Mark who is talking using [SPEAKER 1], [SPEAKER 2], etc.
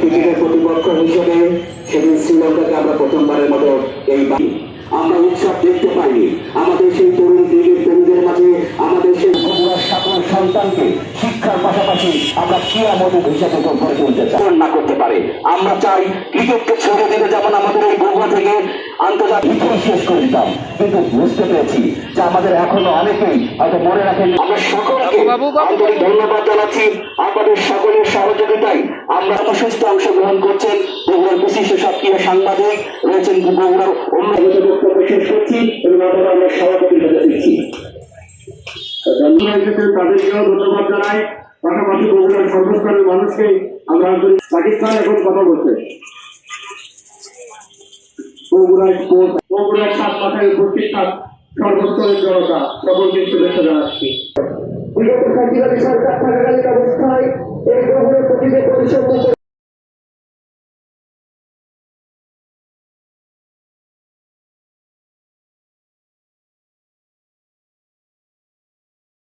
[SPEAKER 1] ক্রিকেটের প্রতিপক্ষ হিসেবে সেদিন শ্রীলঙ্কাকে আমরা প্রথমবারের মতো এই আমরা উৎসব দেখতে পাইনি। আমাদের সেই তরুণ ক্রিকেট প্রেমীদের মাঝে আমাদের সেই বগুড়ার সকল সন্তানকে শিক্ষার পাশাপাশি আমরা ক্রীড়ামোদক হিসেবে গড়ে তুলতে চাই না করতে পারে। আমরা চাই ক্রিকেটকে ছেড়ে দিতে যেমন আমাদের এই বগুড়া থেকে আন্তর্জাতিক ইতিহাস শেষ করে দিতাম, কিন্তু বুঝতে পেরেছি যে আমাদের এখনো অনেকেই হয়তো মনে রাখেন। আমরা সকলকে আন্তরিক ধন্যবাদ জানাচ্ছি আপনাদের সকলের সহযোগিতায়। আমরা সুস্থ অংশগ্রহণ করছেন বগুড়ার বিশিষ্ট সক্রিয় সাংবাদিক রয়েছেন, বগুড়ার অন্য বক্তব্য শেষ করছি এবং আমরা সভাপতির কাছে দিচ্ছি। তাদেরকেও ধন্যবাদ জানাই। পাশাপাশি বগুড়ার সর্বস্তরের মানুষকে আমরা পাকিস্তান এখন কথা বলছে বগুড়ার সাত মাথায় উপস্থিত সর্বস্তরের জনতা সকলকে শুভেচ্ছা জানাচ্ছি। বিগত সরকার থাকাকালীন অবস্থায় এই বগুড়ার প্রতিটি পরিষদ